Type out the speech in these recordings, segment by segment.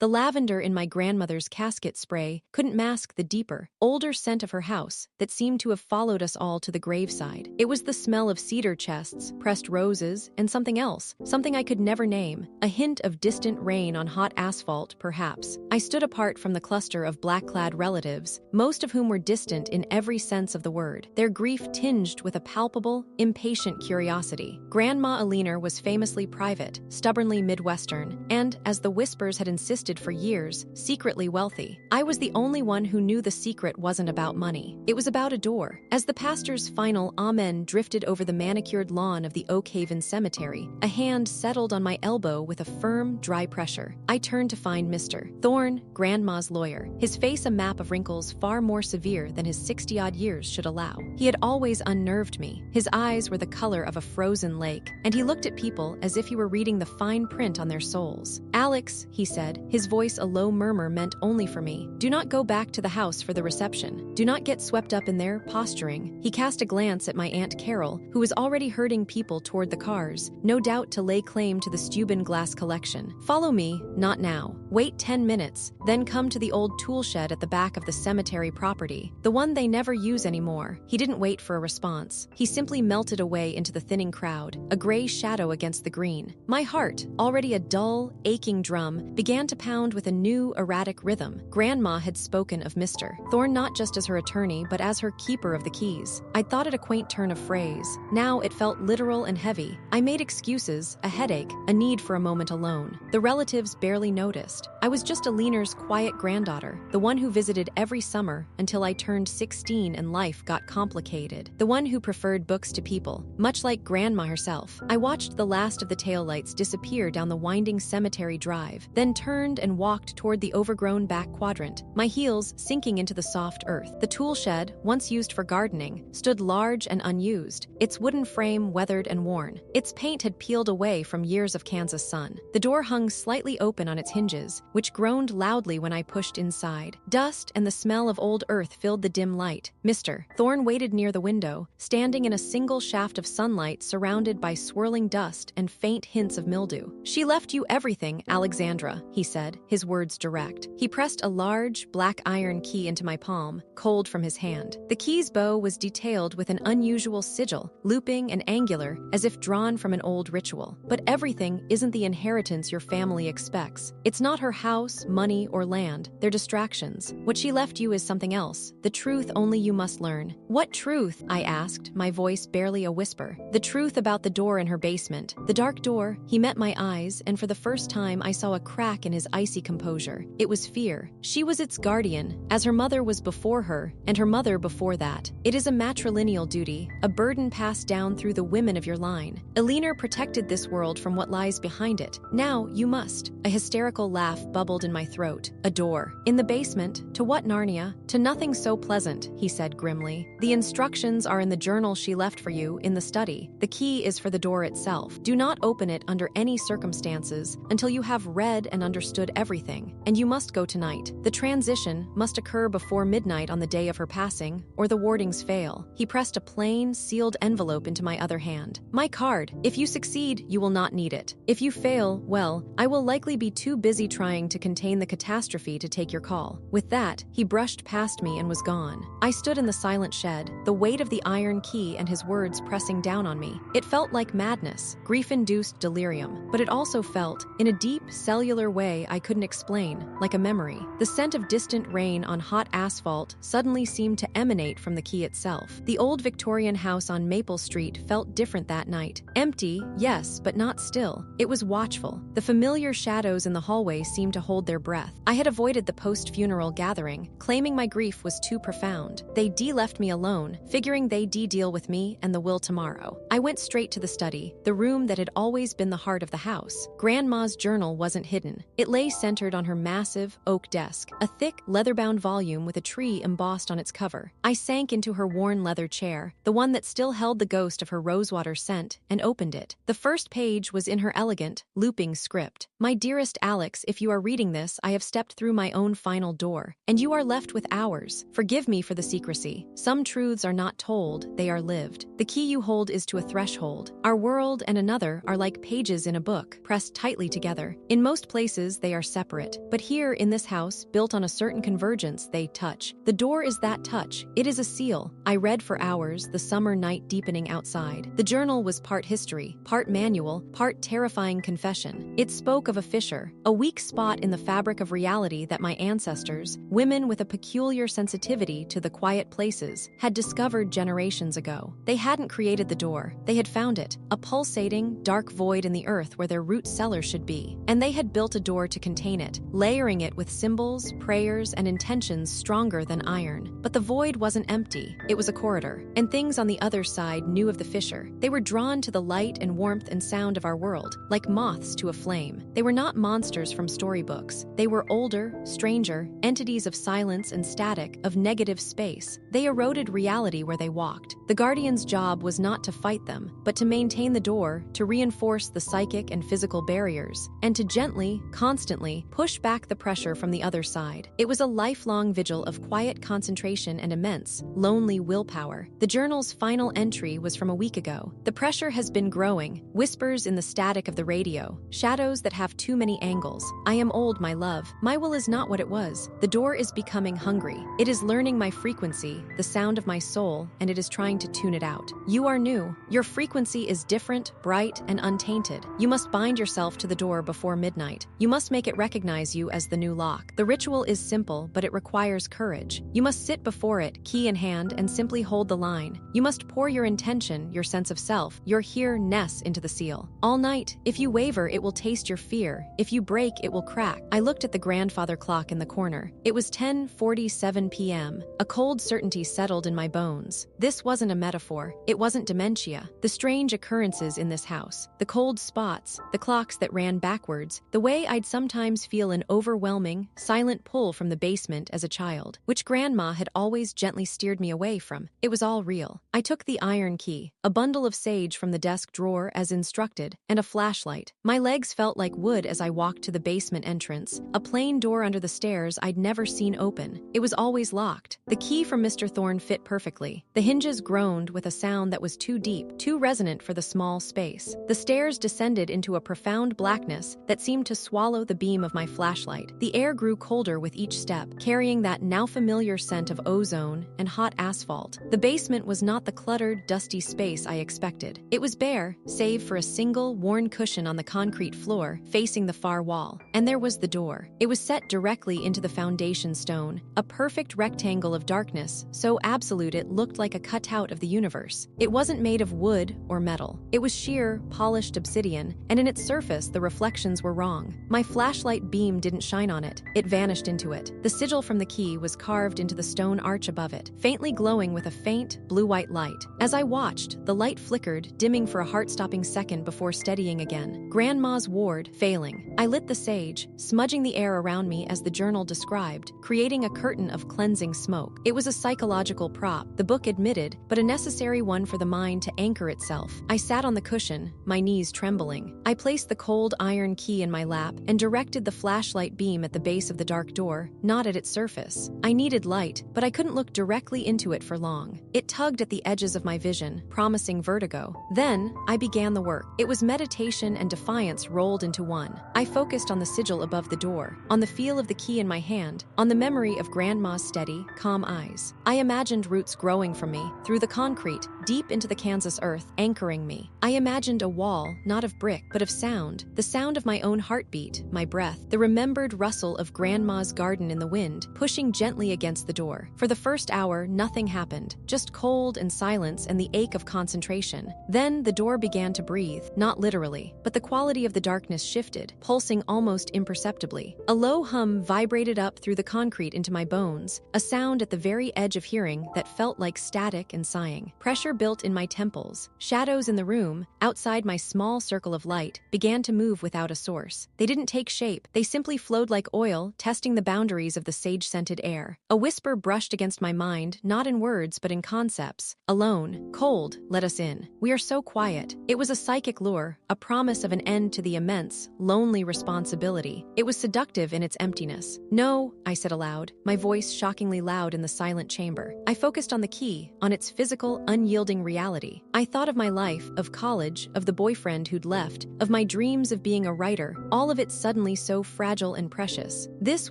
The lavender in my grandmother's casket spray couldn't mask the deeper, older scent of her house that seemed to have followed us all to the graveside. It was the smell of cedar chests, pressed roses, and something else, something I could never name, a hint of distant rain on hot asphalt, perhaps. I stood apart from the cluster of black-clad relatives, most of whom were distant in every sense of the word, their grief tinged with a palpable, impatient curiosity. Grandma Alina was famously private, stubbornly Midwestern, and, as the whispers had insisted for years, secretly wealthy. I was the only one who knew the secret wasn't about money. It was about a door. As the pastor's final amen drifted over the manicured lawn of the Oak Haven Cemetery, a hand settled on my elbow with a firm, dry pressure. I turned to find Mr. Thorne, Grandma's lawyer, his face a map of wrinkles far more severe than his 60-odd years should allow. He had always unnerved me. His eyes were the color of a frozen lake, and he looked at people as if he were reading the fine print on their souls. "Alex," he said, his voice a low murmur meant only for me, "do not go back to the house for the reception. Do not get swept up in their posturing." He cast a glance at my Aunt Carol, who was already herding people toward the cars, no doubt to lay claim to the Steuben glass collection. "Follow me, not now. Wait 10 minutes, then come to the old tool shed at the back of the cemetery property, the one they never use anymore." He didn't wait for a response. He simply melted away into the thinning crowd, a gray shadow against the green. My heart, already a dull, aching drum, began to pound with a new, erratic rhythm. Grandma had spoken of Mr. Thorne not just as her attorney, but as her keeper of the keys. I'd thought it a quaint turn of phrase. Now it felt literal and heavy. I made excuses, a headache, a need for a moment alone. The relatives barely noticed. I was just Alina's quiet granddaughter, the one who visited every summer until I turned 16 and life got complicated. The one who preferred books to people, much like Grandma herself. I watched the last of the taillights disappear down the winding cemetery drive, then turned and walked toward the overgrown back quadrant, my heels sinking into the soft earth. The tool shed, once used for gardening, stood large and unused, its wooden frame weathered and worn. Its paint had peeled away from years of Kansas sun. The door hung slightly open on its hinges, which groaned loudly when I pushed inside. Dust and the smell of old earth filled the dim light. Mr. Thorne waited near the window, standing in a single shaft of sunlight surrounded by swirling dust and faint hints of mildew. "She left you everything, Alexandra," he said, his words direct. He pressed a large, black iron key into my palm, cold from his hand. The key's bow was detailed with an unusual sigil, looping and angular, as if drawn from an old ritual. But everything isn't the inheritance your family expects. It's not her house, money, or land. They're distractions. What she left you is something else. The truth only you must learn. "What truth?" I asked, my voice barely a whisper. "The truth about the door in her basement. The dark door." He met my eyes, and for the first time I saw a crack in his icy composure. It was fear. She was its guardian, as her mother was before her, and her mother before that. It is a matrilineal duty, a burden passed down through the women of your line. Alina protected this world from what lies behind it. Now you must. A hysterical laugh bubbled in my throat. "A door. In the basement? To what, Narnia?" "To nothing so pleasant," he said grimly. "The instructions are in the journal she left for you in the study. The key is for the door itself. Do not open it under any circumstances until you have read and understood everything, and you must go tonight. The transition must occur before midnight on the day of her passing, or the wardings fail." He pressed a plain, sealed envelope into my other hand. "My card. If you succeed, you will not need it. If you fail, well, I will likely be too busy trying to contain the catastrophe to take your call." With that, he brushed past me and was gone. I stood in the silent shed, the weight of the iron key and his words pressing down on me. It felt like madness, grief-induced delirium, but it also felt, in a deep, cellular way I couldn't explain, like a memory. The scent of distant rain on hot asphalt suddenly seemed to emanate from the key itself. The old Victorian house on Maple Street felt different that night. Empty, yes, but not still. It was watchful. The familiar shadows in the hallway seemed to hold their breath. I had avoided the post-funeral gathering, claiming my grief was too profound. They left me alone, figuring they'd deal with me and the will tomorrow. I went straight to the study, the room that had always been the heart of the house. Grandma's journal wasn't hidden. It lay centered on her massive oak desk, a thick, leather-bound volume with a tree embossed on its cover. I sank into her worn leather chair, the one that still held the ghost of her rosewater scent, and opened it. The first page was in her elegant, looping script. "My dearest Alex, if you are reading this, I have stepped through my own final door, and you are left with hours. Forgive me for the secrecy. Some truths are not told, they are lived. The key you hold is to a threshold. Our world and another are like pages in a book, pressed tightly together. In most places, they they are separate. But here, in this house, built on a certain convergence, they touch. The door is that touch. It is a seal. I read for hours, the summer night deepening outside. The journal was part history, part manual, part terrifying confession. It spoke of a fissure, a weak spot in the fabric of reality that my ancestors, women with a peculiar sensitivity to the quiet places, had discovered generations ago. They hadn't created the door. They had found it, a pulsating, dark void in the earth where their root cellar should be. And they had built a door to contain it, layering it with symbols, prayers, and intentions stronger than iron. But the void wasn't empty. It was a corridor, and things on the other side knew of the fissure. They were drawn to the light and warmth and sound of our world, like moths to a flame. They were not monsters from storybooks. They were older, stranger, entities of silence and static, of negative space. They eroded reality where they walked. The Guardian's job was not to fight them, but to maintain the door, to reinforce the psychic and physical barriers, and to gently, constantly, push back the pressure from the other side. It was a lifelong vigil of quiet concentration and immense, lonely willpower. The journal's final entry was from a week ago. The pressure has been growing, whispers in the static of the radio, shadows that have too many angles. I am old, my love. My will is not what it was. The door is becoming hungry. It is learning my frequency, the sound of my soul, and it is trying to tune it out. You are new. Your frequency is different, bright, and untainted. You must bind yourself to the door before midnight. You must make it recognize you as the new lock. The ritual is simple, but it requires courage. You must sit before it, key in hand, and simply hold the line. You must pour your intention, your sense of self, your here-ness into the seal. All night, if you waver, it will taste your fear. If you break, it will crack. I looked at the grandfather clock in the corner. It was 10:47 p.m. A cold certainty settled in my bones. This wasn't a metaphor. It wasn't dementia. The strange occurrences in this house, the cold spots, the clocks that ran backwards, the way I'd sometimes feel an overwhelming, silent pull from the basement as a child, which Grandma had always gently steered me away from. It was all real. I took the iron key, a bundle of sage from the desk drawer as instructed, and a flashlight. My legs felt like wood as I walked to the basement entrance, a plain door under the stairs I'd never seen open. It was always locked. The key from Mr. Thorne fit perfectly. The hinges groaned with a sound that was too deep, too resonant for the small space. The stairs descended into a profound blackness that seemed to swallow the beam of my flashlight. The air grew colder with each step, carrying that now familiar scent of ozone and hot asphalt. The basement was not the cluttered, dusty space I expected. It was bare, save for a single, worn cushion on the concrete floor, facing the far wall. And there was the door. It was set directly into the foundation stone, a perfect rectangle of darkness, so absolute it looked like a cutout of the universe. It wasn't made of wood or metal. It was sheer, polished obsidian, and in its surface the reflections were wrong. My flashlight beam didn't shine on it. It vanished into it. The sigil from the key was carved into the stone arch above it, faintly glowing with a faint, blue-white light. As I watched, the light flickered, dimming for a heart-stopping second before steadying again. Grandma's ward, failing. I lit the sage, smudging the air around me as the journal described, creating a curtain of cleansing smoke. It was a psychological prop, the book admitted, but a necessary one for the mind to anchor itself. I sat on the cushion, my knees trembling. I placed the cold iron key in my lap and directed the flashlight beam at the base of the dark door, not at its surface. I needed light, but I couldn't look directly into it for long. It tugged at the edges of my vision, promising vertigo. Then, I began the work. It was meditation and defiance rolled into one. I focused on the sigil above the door, on the feel of the key in my hand, on the memory of Grandma's steady, calm eyes. I imagined roots growing from me, through the concrete, deep into the Kansas earth, anchoring me. I imagined a wall, not of brick, but of sound, the sound of my own heartbeat, my breath, the remembered rustle of Grandma's garden in the wind, pushing gently against the door. For the first hour, nothing happened, just cold and silence and the ache of concentration. Then the door began to breathe, not literally, but the quality of the darkness shifted, pulsing almost imperceptibly. A low hum vibrated up through the concrete into my bones, a sound at the very edge of hearing that felt like static and sighing. Pressure built in my temples. Shadows in the room, outside my small circle of light, began to move without a source. They didn't take shape. They simply flowed like oil, testing the boundaries of the sage-scented air. A whisper brushed against my mind, not in words but in concepts. Alone, cold, let us in. We are so quiet. It was a psychic lure, a promise of an end to the immense, lonely responsibility. It was seductive in its emptiness. No, I said aloud, my voice shockingly loud in the silent chamber. I I focused on the key, on its physical, unyielding reality. I thought of my life, of college, of the boyfriend who'd left, of my dreams of being a writer, all of it suddenly so fragile and precious. This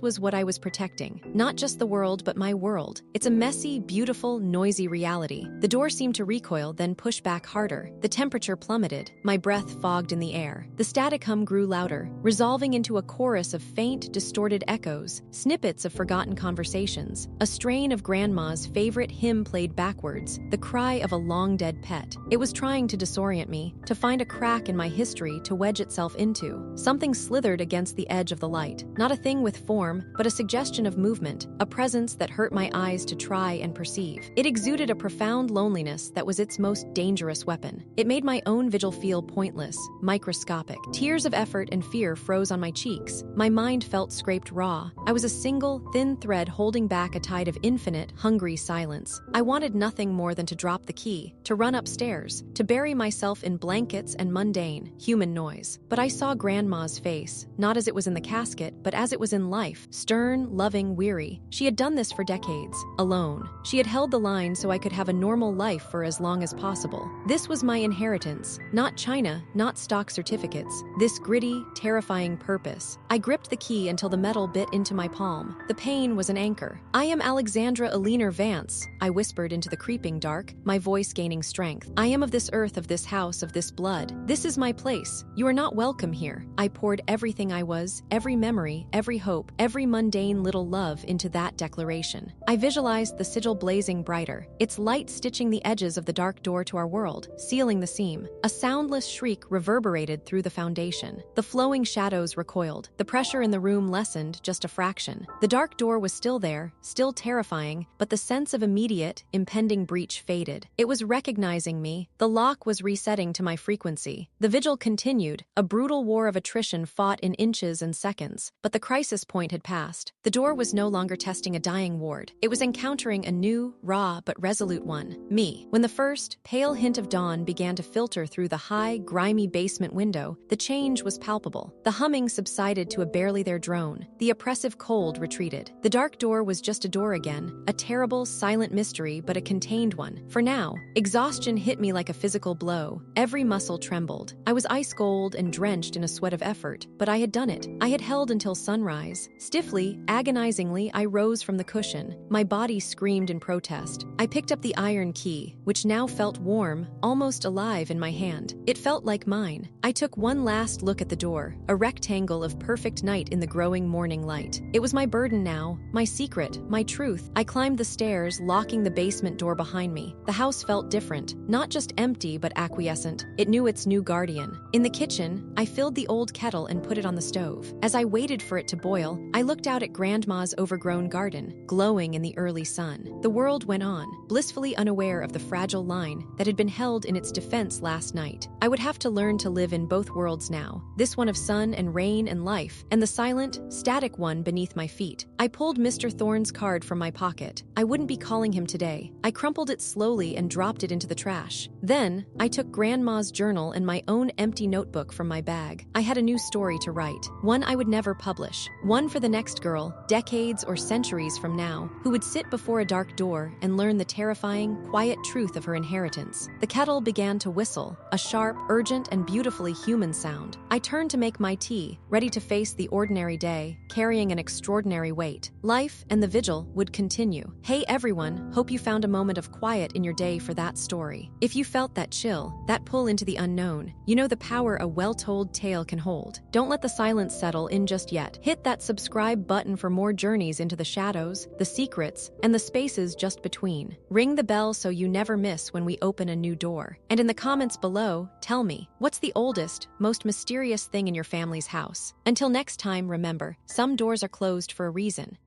was what I was protecting. Not just the world, but my world. It's a messy, beautiful, noisy reality. The door seemed to recoil, then push back harder. The temperature plummeted. My breath fogged in the air. The static hum grew louder, resolving into a chorus of faint, distorted echoes, snippets of forgotten conversations. A strain of Grandma's favorite hymn played backwards, the cry of a long-dead pet. It was trying to disorient me, to find a crack in my history to wedge itself into. Something slithered against the edge of the light. Not a thing with form, but a suggestion of movement, a presence that hurt my eyes to try and perceive. It exuded a profound loneliness that was its most dangerous weapon. It made my own vigil feel pointless, microscopic. Tears of effort and fear froze on my cheeks. My mind felt scraped raw. I was a single, thin thread holding back a tide of infinite, hungry silence. I wanted nothing more than to drop the key, to run upstairs, to bury myself in blankets and mundane, human noise. But I saw Grandma's face, not as it was in the casket, but as it was in life, stern, loving, weary. She had done this for decades, alone. She had held the line so I could have a normal life for as long as possible. This was my inheritance, not china, not stock certificates, this gritty, terrifying purpose. I gripped the key until the metal bit into my palm. The pain was an anchor. "I am Alexandra Aliner Vance," I whispered into the creeping dark, my voice gaining strength. "I am of this earth, of this house, of this blood. This is my place. You are not welcome here." I poured everything I was, every memory, every hope, every mundane little love into that declaration. I visualized the sigil blazing brighter, its light stitching the edges of the dark door to our world, sealing the seam. A soundless shriek reverberated through the foundation. The flowing shadows recoiled. The pressure in the room lessened just a fraction. The dark door was still there, still terrifying, but the sense of immediate, impending breach faded. It was recognizing me. The lock was resetting to my frequency. The vigil continued, a brutal war of attrition fought in inches and seconds. But the crisis point had passed. The door was no longer testing a dying ward. It was encountering a new, raw, but resolute one. Me. When the first, pale hint of dawn began to filter through the high, grimy basement window, the change was palpable. The humming subsided to a barely there drone. The oppressive cold retreated. The dark door was just a door again, a terrible, silent mystery, but a contained one. For now, exhaustion hit me like a physical blow. Every muscle trembled. I was ice cold and drenched in a sweat of effort, but I had done it. I had held until sunrise. Stiffly, agonizingly, I rose from the cushion. My body screamed in protest. I picked up the iron key, which now felt warm, almost alive in my hand. It felt like mine. I took one last look at the door, a rectangle of perfect night in the growing morning light. It was my burden now, my secret, my truth. I climbed the stairs, locking the basement door behind me. The house felt different, not just empty but acquiescent. It knew its new guardian. In the kitchen, I filled the old kettle and put it on the stove. As I waited for it to boil, I looked out at Grandma's overgrown garden, glowing in the early sun. The world went on, blissfully unaware of the fragile line that had been held in its defense last night. I would have to learn to live in both worlds now, this one of sun and rain and life, and the silent, static one beneath my feet. I pulled Mr. Thorne's card from my pocket. I wouldn't be calling him today. I crumpled it slowly and dropped it into the trash. Then, I took Grandma's journal and my own empty notebook from my bag. I had a new story to write, one I would never publish, one for the next girl, decades or centuries from now, who would sit before a dark door and learn the terrifying, quiet truth of her inheritance. The kettle began to whistle, a sharp, urgent, and beautifully human sound. I turned to make my tea, ready to face the ordinary day, carrying an extraordinary weight. Life and the vigil would continue. Hey everyone, hope you found a moment of quiet in your day for that story. If you felt that chill, that pull into the unknown, you know the power a well-told tale can hold. Don't let the silence settle in just yet. Hit that subscribe button for more journeys into the shadows, the secrets, and the spaces just between. Ring the bell so you never miss when we open a new door. And in the comments below, tell me, what's the oldest, most mysterious thing in your family's house? Until next time, remember, some doors are closed for a reason.